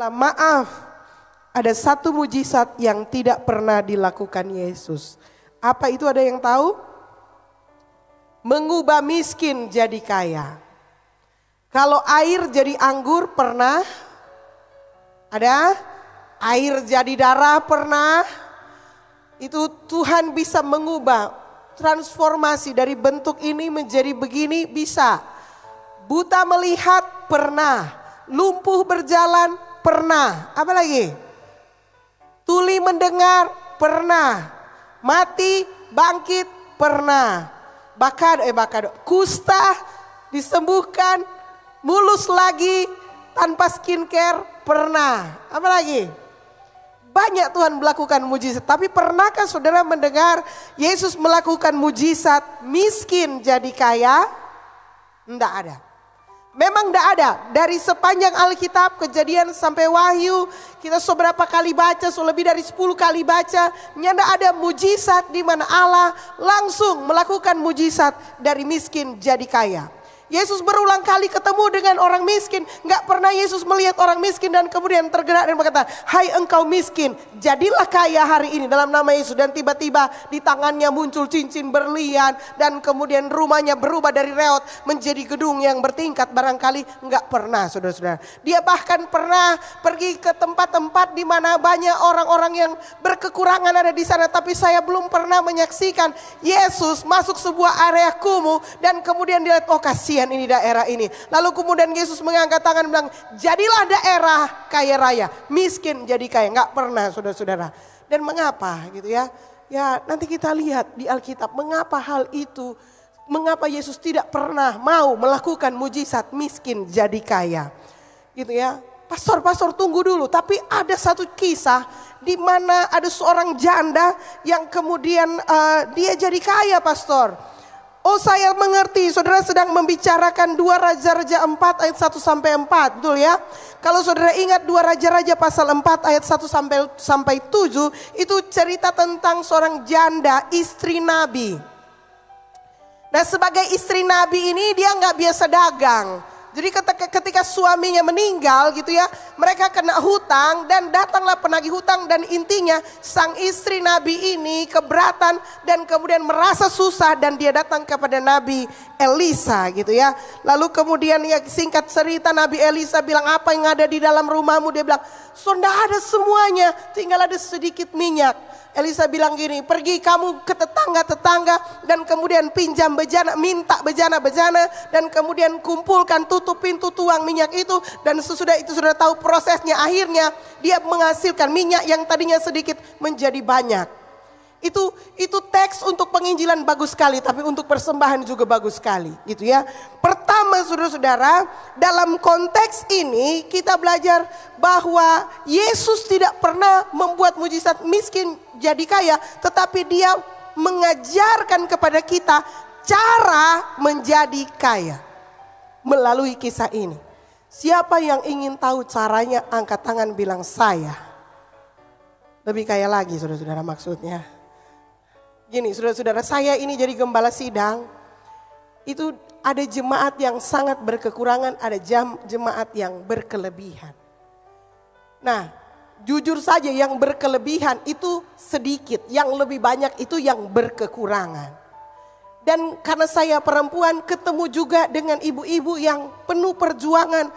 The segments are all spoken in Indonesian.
Maaf, ada satu mujizat yang tidak pernah dilakukan Yesus. Apa itu, ada yang tahu? Mengubah miskin jadi kaya. Kalau air jadi anggur pernah? Ada? Air jadi darah pernah? Itu Tuhan bisa mengubah, transformasi dari bentuk ini menjadi begini bisa. Buta melihat pernah, lumpuh berjalan pernah, apa lagi? Tuli mendengar pernah, mati bangkit pernah. Kusta disembuhkan, mulus lagi tanpa skincare pernah. Apa lagi? Banyak Tuhan melakukan mujizat. Tapi pernahkah saudara mendengar Yesus melakukan mujizat miskin jadi kaya? Tidak ada. Memang tidak ada. Dari sepanjang Alkitab, Kejadian sampai Wahyu, kita seberapa kali baca, lebih dari 10 kali baca, tidak ada mujizat di mana Allah langsung melakukan mujizat dari miskin jadi kaya. Yesus berulang kali ketemu dengan orang miskin. Gak pernah Yesus melihat orang miskin dan kemudian tergerak dan berkata, "Hai engkau miskin, jadilah kaya hari ini dalam nama Yesus." Dan tiba-tiba di tangannya muncul cincin berlian. Dan kemudian rumahnya berubah dari reot menjadi gedung yang bertingkat. Barangkali gak pernah, saudara-saudara. Dia bahkan pernah pergi ke tempat-tempat di mana banyak orang-orang yang berkekurangan ada di sana. Tapi saya belum pernah menyaksikan Yesus masuk sebuah area kumuh dan kemudian dia lihat, oh kasihan ini daerah ini. Lalu kemudian Yesus mengangkat tangan dan bilang, jadilah daerah kaya raya, miskin jadi kaya. Enggak pernah, saudara-saudara. Dan mengapa gitu ya? Ya nanti kita lihat di Alkitab mengapa hal itu, mengapa Yesus tidak pernah mau melakukan mujizat miskin jadi kaya. Gitu ya. Pastor tunggu dulu, tapi ada satu kisah di mana ada seorang janda yang kemudian dia jadi kaya, pastor. Oh, saya mengerti, saudara sedang membicarakan 2 Raja-Raja 4 ayat 1 sampai 4, betul ya? Kalau saudara ingat 2 Raja-Raja pasal 4 ayat 1 sampai 7, itu cerita tentang seorang janda istri nabi. Nah, sebagai istri nabi ini dia nggak biasa dagang. Jadi ketika suaminya meninggal gitu ya, mereka kena hutang dan datanglah penagih hutang, dan intinya sang istri nabi ini keberatan dan kemudian merasa susah dan dia datang kepada Nabi Elisa gitu ya. Lalu kemudian ya singkat cerita Nabi Elisa bilang, apa yang ada di dalam rumahmu? Dia bilang, sudah ada semuanya, tinggal ada sedikit minyak. Elisa bilang gini, pergi kamu ke tetangga-tetangga dan kemudian pinjam bejana, minta bejana-bejana dan kemudian kumpulkan, tutup pintu, tuang minyak itu. Dan sesudah itu sudah tahu prosesnya, akhirnya dia menghasilkan minyak yang tadinya sedikit menjadi banyak. Itu teks untuk penginjilan bagus sekali, tapi untuk persembahan juga bagus sekali gitu ya. Pertama saudara-saudara, dalam konteks ini kita belajar bahwa Yesus tidak pernah membuat mujizat miskin jadi kaya, tetapi dia mengajarkan kepada kita cara menjadi kaya melalui kisah ini. Siapa yang ingin tahu caranya, angkat tangan bilang saya. Lebih kaya lagi saudara-saudara maksudnya. Gini saudara-saudara, saya ini jadi gembala sidang, itu ada jemaat yang sangat berkekurangan, ada jemaat yang berkelebihan. Nah, jujur saja yang berkelebihan itu sedikit, yang lebih banyak itu yang berkekurangan. Dan karena saya perempuan, ketemu juga dengan ibu-ibu yang penuh perjuangan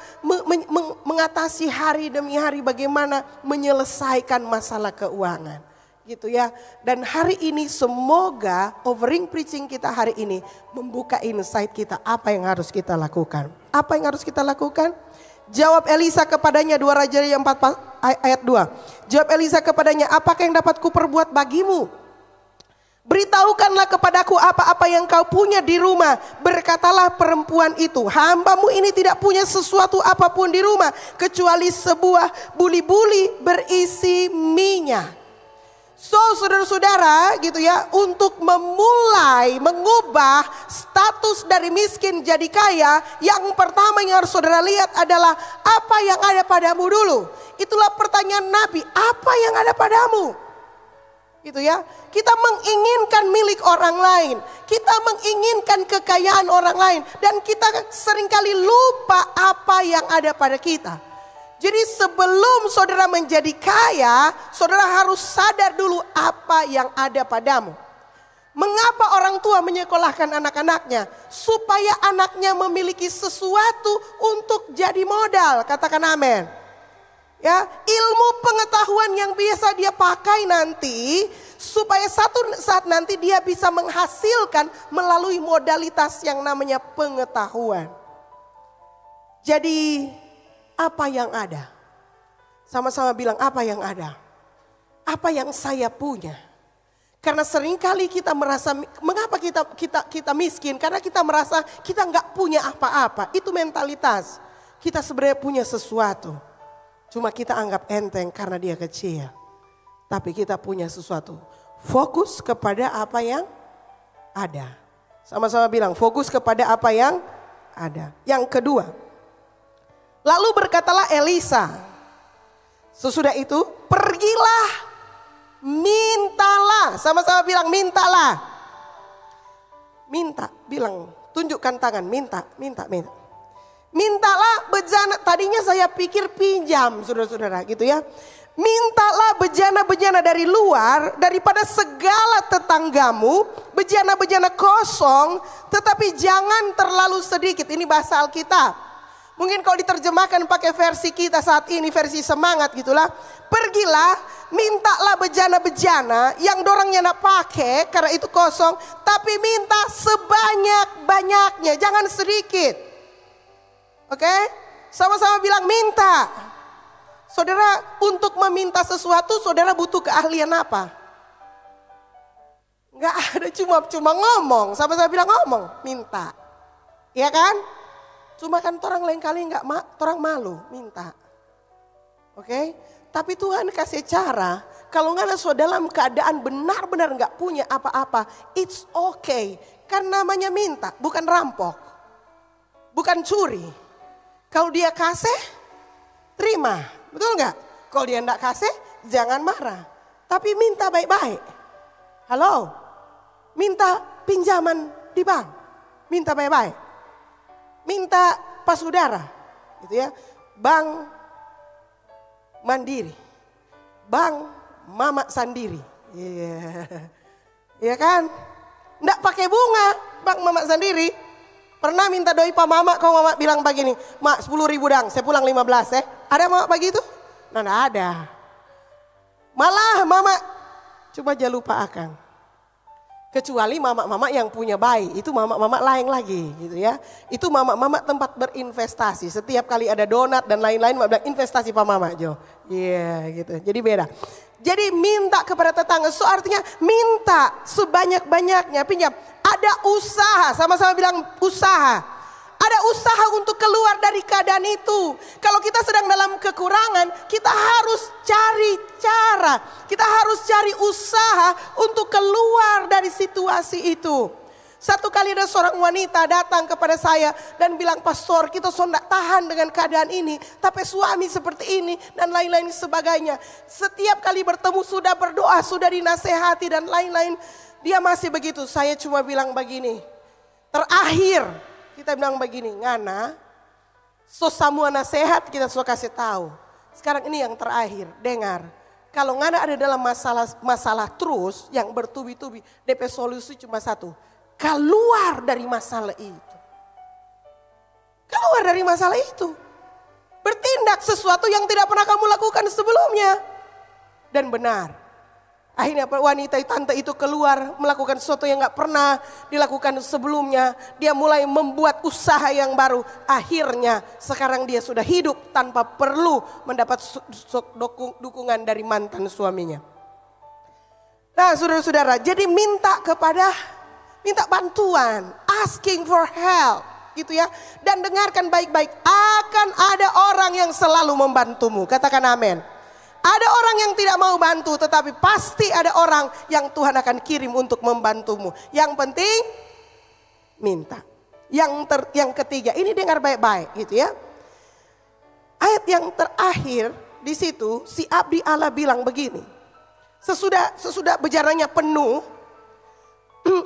mengatasi hari demi hari bagaimana menyelesaikan masalah keuangan. Gitu ya. Dan hari ini semoga offering preaching kita hari ini membuka insight kita apa yang harus kita lakukan. Apa yang harus kita lakukan? Jawab Elisa kepadanya, 2 Raja 4 ayat 2. Jawab Elisa kepadanya, apakah yang dapat kuperbuat bagimu? Beritahukanlah kepadaku apa-apa yang kau punya di rumah. Berkatalah perempuan itu, hambamu ini tidak punya sesuatu apapun di rumah kecuali sebuah buli-buli berisi minyak. So saudara-saudara gitu ya, untuk memulai mengubah status dari miskin jadi kaya, yang pertama yang harus saudara lihat adalah apa yang ada padamu dulu. Itulah pertanyaan Nabi, apa yang ada padamu? Gitu ya. Kita menginginkan milik orang lain, kita menginginkan kekayaan orang lain, dan kita seringkali lupa apa yang ada pada kita. Jadi sebelum saudara menjadi kaya, saudara harus sadar dulu apa yang ada padamu. Mengapa orang tua menyekolahkan anak-anaknya? Supaya anaknya memiliki sesuatu untuk jadi modal. Katakan amin. Ya, ilmu pengetahuan yang biasa dia pakai nanti, supaya satu saat nanti dia bisa menghasilkan melalui modalitas yang namanya pengetahuan. Jadi apa yang ada? Sama-sama bilang apa yang ada? Apa yang saya punya? Karena seringkali kita merasa, mengapa kita miskin? Karena kita merasa kita nggak punya apa-apa. Itu mentalitas. Kita sebenarnya punya sesuatu. Cuma kita anggap enteng karena dia kecil. Tapi kita punya sesuatu. Fokus kepada apa yang ada. Sama-sama bilang fokus kepada apa yang ada. Yang kedua. Lalu berkatalah Elisa. Sesudah itu pergilah. Mintalah, sama-sama bilang mintalah. Minta, bilang, tunjukkan tangan, minta. Mintalah bejana, tadinya saya pikir pinjam saudara-saudara gitu ya. Mintalah bejana-bejana dari luar, daripada segala tetanggamu, bejana-bejana kosong, tetapi jangan terlalu sedikit. Ini bahasa Alkitab. Mungkin kalau diterjemahkan pakai versi kita saat ini, versi semangat gitulah. Pergilah, mintalah bejana-bejana yang dorangnya nak pakai karena itu kosong. Tapi minta sebanyak-banyaknya, jangan sedikit. Oke? Sama-sama bilang minta. Saudara, untuk meminta sesuatu, saudara butuh keahlian apa? Enggak ada, cuma ngomong. Sama-sama bilang ngomong, minta. Iya kan? Cuma kan orang lain kali orang malu minta. Oke? Tapi Tuhan kasih cara. Kalau nggak saudara dalam keadaan benar-benar nggak punya apa-apa, it's okay. Kan namanya minta, bukan rampok. Bukan curi. Kalau dia kasih, terima. Betul nggak? Kalau dia nggak kasih, jangan marah. Tapi minta baik-baik. Halo? Minta pinjaman di bank. Minta baik-baik. Minta pas saudara, gitu ya. Bank Mandiri, Bank Mama Sandiri, iya kan? Nggak pakai bunga, Bank Mama Sandiri. Pernah minta doi Pak Mama, kalau Mama bilang begini, Mak 10.000 dang, saya pulang 15 ya. Ada Mama begitu? Nah, nggak ada. Malah Mama, coba jangan lupa Akang. Kecuali mama-mama yang punya bayi, itu mama-mama lain lagi gitu ya. Itu mama-mama tempat berinvestasi. Setiap kali ada donat dan lain-lain, mama bilang investasi Pak Mama Jo. Iya gitu, jadi beda. Jadi minta kepada tetangga, so artinya minta sebanyak-banyaknya, pinjam. Ada usaha, sama-sama bilang usaha. Ada usaha untuk keluar dari keadaan itu. Kalau kita sedang dalam kekurangan, kita harus cari cara. Kita harus cari usaha untuk keluar dari situasi itu. Satu kali ada seorang wanita datang kepada saya dan bilang, Pastor, kita sudah tahan dengan keadaan ini. Tapi suami seperti ini dan lain-lain sebagainya. Setiap kali bertemu sudah berdoa, sudah dinasehati dan lain-lain. Dia masih begitu. Saya cuma bilang begini. Terakhir kita bilang begini, Ngana, so semua nasihat kita suka kasih tahu. Sekarang ini yang terakhir, dengar. Kalau Ngana ada dalam masalah terus yang bertubi-tubi, DP solusi cuma satu. Keluar dari masalah itu. Keluar dari masalah itu. Bertindak sesuatu yang tidak pernah kamu lakukan sebelumnya. Dan benar. Akhirnya wanita tante itu keluar melakukan sesuatu yang gak pernah dilakukan sebelumnya. Dia mulai membuat usaha yang baru. Akhirnya sekarang dia sudah hidup tanpa perlu mendapat dukungan dari mantan suaminya. Nah saudara-saudara, jadi minta bantuan, asking for help gitu ya. Dan dengarkan baik-baik, akan ada orang yang selalu membantumu. Katakan amin. Ada orang yang tidak mau bantu, tetapi pasti ada orang yang Tuhan akan kirim untuk membantumu. Yang penting minta. Yang ketiga, ini dengar baik-baik gitu ya. Ayat yang terakhir di situ si abdi Allah bilang begini. Sesudah bejananya penuh,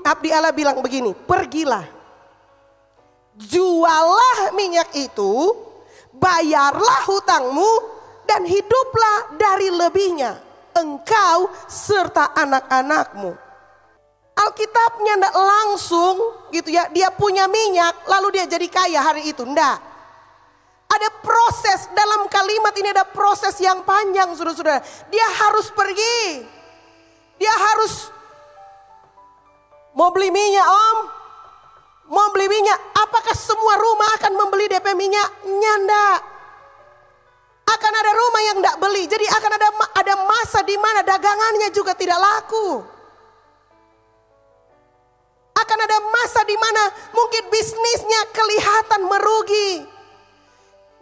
abdi Allah bilang begini, pergilah. Jualah minyak itu, bayarlah hutangmu dan hiduplah dari lebihnya, engkau serta anak-anakmu. Alkitabnya tidak langsung gitu ya, dia punya minyak lalu dia jadi kaya hari itu, enggak. Ada proses dalam kalimat ini, ada proses yang panjang saudara-saudara. Dia harus pergi, dia harus mau beli minyak om, mau beli minyak. Apakah semua rumah akan membeli DP minyaknya? Enggak. Akan ada rumah yang enggak beli. Jadi akan ada masa di mana dagangannya juga tidak laku. Akan ada masa di mana mungkin bisnisnya kelihatan merugi.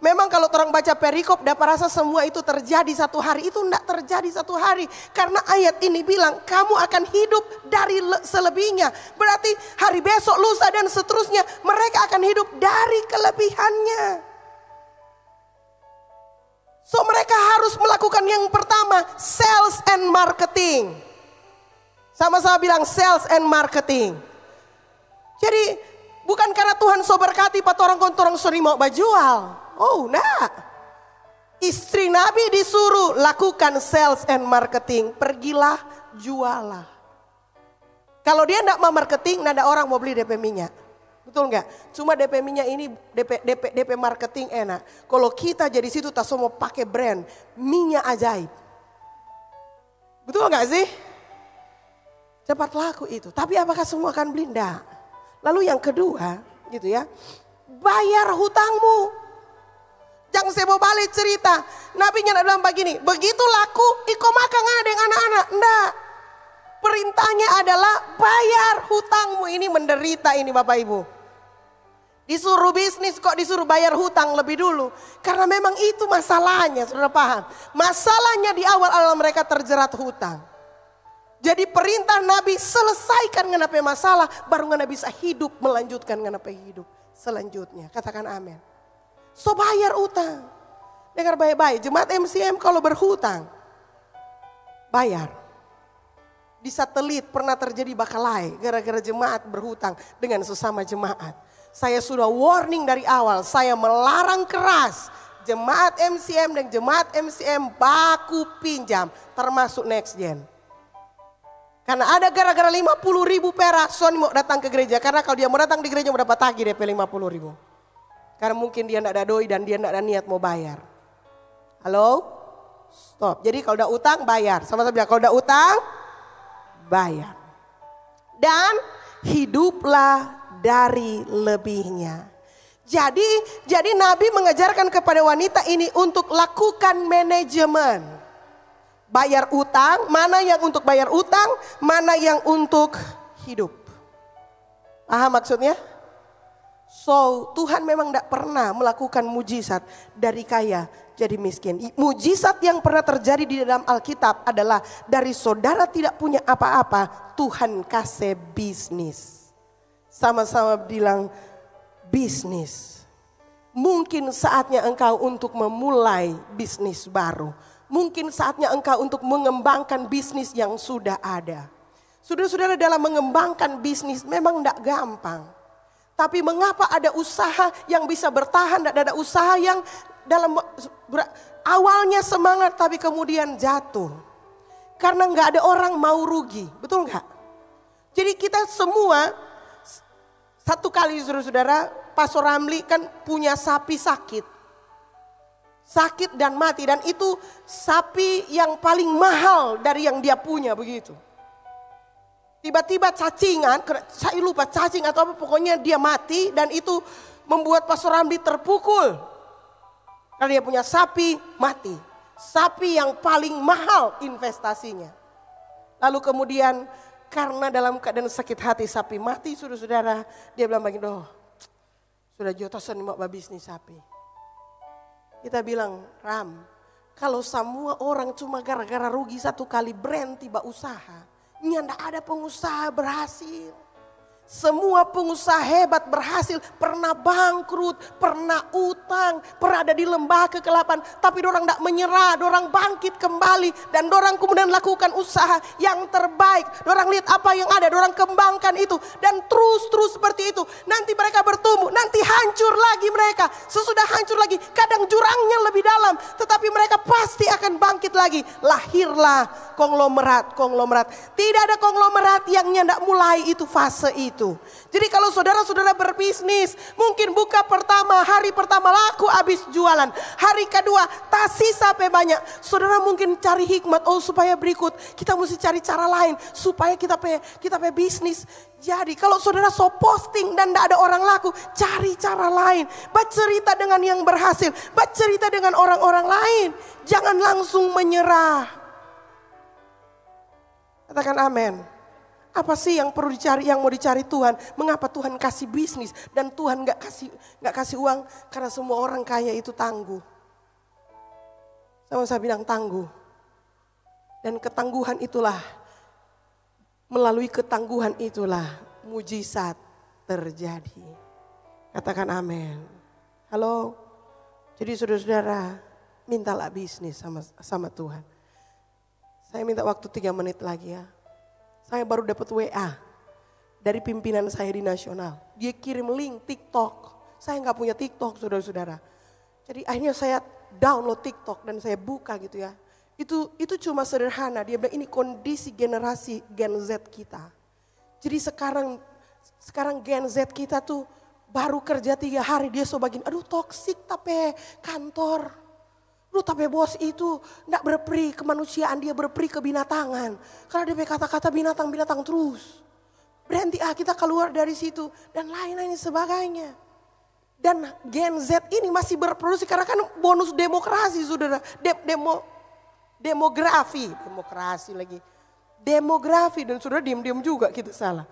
Memang kalau orang baca perikop dapat rasa semua itu terjadi satu hari. Itu enggak terjadi satu hari. Karena ayat ini bilang kamu akan hidup dari selebihnya. Berarti hari besok, lusa dan seterusnya mereka akan hidup dari kelebihannya. So mereka harus melakukan yang pertama, sales and marketing. Sama-sama bilang sales and marketing. Jadi bukan karena Tuhan so berkati pat orang suri mau bajual. Oh nah, istri Nabi disuruh lakukan sales and marketing. Pergilah jualah. Kalau dia tidak mau marketing, tidak ada orang mau beli DP minyak. Betul nggak? Cuma DP minyak ini DP marketing enak. Kalau kita jadi situ tak semua pakai brand minyak ajaib. Betul nggak sih? Cepat laku itu. Tapi apakah semua akan beli? Nggak. Lalu yang kedua gitu ya, bayar hutangmu. Jangan saya mau balik cerita. Nabi nya bilang begini, begitu laku iko makan adeng anak-anak. Enggak. Perintahnya adalah bayar hutangmu. Ini menderita ini Bapak Ibu. Disuruh bisnis kok disuruh bayar hutang lebih dulu. Karena memang itu masalahnya, saudara paham. Masalahnya di awal-awal mereka terjerat hutang. Jadi perintah Nabi selesaikan ngenape masalah, baru ngana bisa hidup, melanjutkan ngenape hidup selanjutnya. Katakan amin. So bayar utang. Dengar baik-baik, jemaat MCM kalau berhutang, bayar. Di satelit pernah terjadi bakalai gara-gara jemaat berhutang dengan sesama jemaat. Saya sudah warning dari awal, saya melarang keras jemaat MCM dan jemaat MCM baku pinjam termasuk Next Gen. Karena ada gara-gara 50.000 perak, Sony mau datang ke gereja. Karena kalau dia mau datang di gereja mau dapat tagih DP 50.000. Karena mungkin dia tidak ada doi dan dia tidak ada niat mau bayar. Halo? Stop. Jadi kalau udah utang bayar. Sama-sama bilang kalau udah utang bayar. Dan hiduplah dari lebihnya. Jadi Nabi mengajarkan kepada wanita ini untuk lakukan manajemen. Bayar utang, mana yang untuk bayar utang, mana yang untuk hidup. Paham maksudnya? So Tuhan memang tidak pernah melakukan mujizat dari kaya jadi miskin. Mujizat yang pernah terjadi di dalam Alkitab adalah dari saudara tidak punya apa-apa, Tuhan kasih bisnis. Sama-sama bilang bisnis. Mungkin saatnya engkau untuk memulai bisnis baru. Mungkin saatnya engkau untuk mengembangkan bisnis yang sudah ada. Saudara-saudara, dalam mengembangkan bisnis memang tidak gampang. Tapi mengapa ada usaha yang bisa bertahan dan ada usaha yang dalam awalnya semangat tapi kemudian jatuh. Karena nggak ada orang mau rugi, betul nggak? Jadi kita semua satu kali saudara-saudara, Pastor Ramli kan punya sapi sakit. Sakit dan mati dan itu sapi yang paling mahal dari yang dia punya begitu. Tiba-tiba cacingan, saya lupa cacing atau apa, pokoknya dia mati dan itu membuat Pastor Ramli terpukul. Karena dia punya sapi mati. Sapi yang paling mahal investasinya. Lalu kemudian karena dalam keadaan sakit hati sapi mati, saudara-saudara, dia bilang begini, sudah jotosan mau bisnis sapi. Kita bilang, Ram, kalau semua orang cuma gara-gara rugi satu kali brand tiba usaha, nggak ada pengusaha berhasil. Semua pengusaha hebat berhasil, pernah bangkrut, pernah utang, pernah ada di lembah kegelapan. Tapi dorang tidak menyerah, dorang bangkit kembali. Dan dorang kemudian lakukan usaha yang terbaik. Dorang lihat apa yang ada, dorang kembangkan itu. Dan terus seperti itu. Nanti mereka bertumbuh, nanti hancur lagi mereka. Sesudah hancur lagi, kadang jurangnya lebih dalam. Tetapi mereka pasti akan bangkit lagi. Lahirlah konglomerat. Tidak ada konglomerat yang tidak mulai itu fase itu. Jadi kalau saudara-saudara berbisnis, mungkin buka pertama, hari pertama laku habis jualan. Hari kedua tak sisa banyak. Saudara mungkin cari hikmat, supaya berikut kita mesti cari cara lain supaya kita bisnis. Jadi kalau saudara posting dan tidak ada orang laku, cari cara lain. Bercerita dengan yang berhasil, bercerita dengan orang-orang lain. Jangan langsung menyerah. Katakan amin. Apa sih yang perlu dicari, yang mau dicari Tuhan? Mengapa Tuhan kasih bisnis dan Tuhan nggak kasih uang? Karena semua orang kaya itu tangguh. Saya bilang tangguh. Dan ketangguhan itulah, melalui ketangguhan itulah mujizat terjadi. Katakan amin. Halo. Jadi saudara-saudara, mintalah bisnis sama Tuhan. Saya minta waktu 3 menit lagi ya. Saya baru dapat WA dari pimpinan saya di nasional. Dia kirim link TikTok. Saya nggak punya TikTok, saudara-saudara. Jadi akhirnya saya download TikTok dan saya buka gitu ya. Itu cuma sederhana. Dia bilang ini kondisi generasi Gen Z kita. Jadi sekarang Gen Z kita tuh baru kerja 3 hari dia bagian, aduh toksik tapi kantor. Tapi bos itu tidak berperi kemanusiaan, dia berperi kebinatangan. Karena dia kata-kata binatang-binatang terus. Berhenti kita keluar dari situ dan lain-lain sebagainya. Dan Gen Z ini masih berproduksi karena kan bonus demokrasi saudara. Demografi dan saudara diam-diam juga kita salah.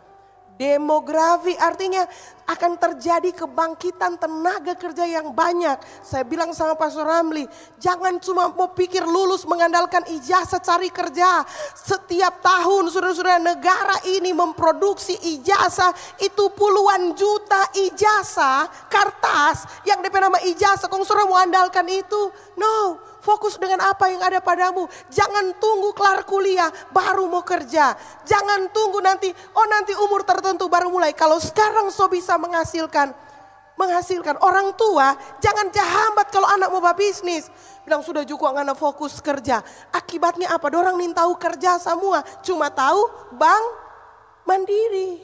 Demografi artinya akan terjadi kebangkitan tenaga kerja yang banyak. Saya bilang sama Pastor Ramli, jangan cuma mau pikir lulus mengandalkan ijazah cari kerja. Setiap tahun saudara-saudara negara ini memproduksi ijazah itu puluhan juta ijazah kertas yang DP nama ijazah. Kalau saudara mau andalkan itu, no. Fokus dengan apa yang ada padamu. Jangan tunggu kelar kuliah baru mau kerja. Jangan tunggu nanti umur tertentu baru mulai. Kalau sekarang bisa menghasilkan. Orang tua jangan hambat kalau anak mau bisnis. Bilang sudah cukup anak fokus kerja. Akibatnya apa? Dorang nih tahu kerja semua. Cuma tahu bank mandiri.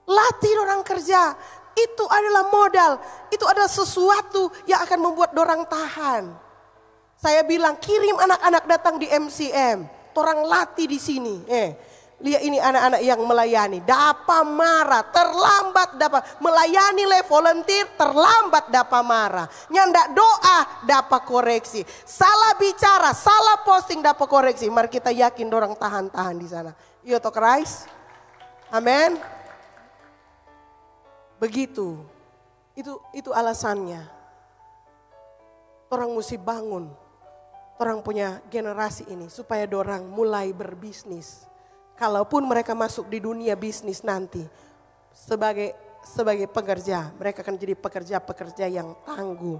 Latih orang kerja. Itu adalah modal, itu adalah sesuatu yang akan membuat dorang tahan. Saya bilang kirim anak-anak datang di MCM, orang latih di sini. Lihat ini anak-anak yang melayani, dapat marah, terlambat dapat melayani volunteer, terlambat dapat marah. Nyandak doa dapat koreksi, salah bicara, salah posting dapat koreksi. Mari kita yakin dorang tahan-tahan di sana. Yo to Christ, amin. Begitu, itu alasannya. Orang mesti bangun, orang punya generasi ini supaya dorang mulai berbisnis. Kalaupun mereka masuk di dunia bisnis nanti sebagai pekerja, mereka akan jadi pekerja-pekerja yang tangguh.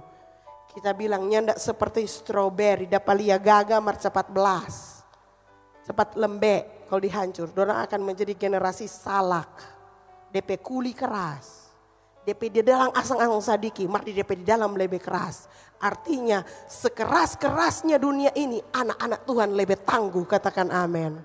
Kita bilang nyandak seperti stroberi, dapat lihat gagal mar cepat belas, cepat lembek kalau dihancur. Dorang akan menjadi generasi salak, DP kuli keras. DP di dalam asang-asang sadiki, mardi DP di dalam lebih keras. Artinya sekeras-kerasnya dunia ini, anak-anak Tuhan lebih tangguh, katakan amin.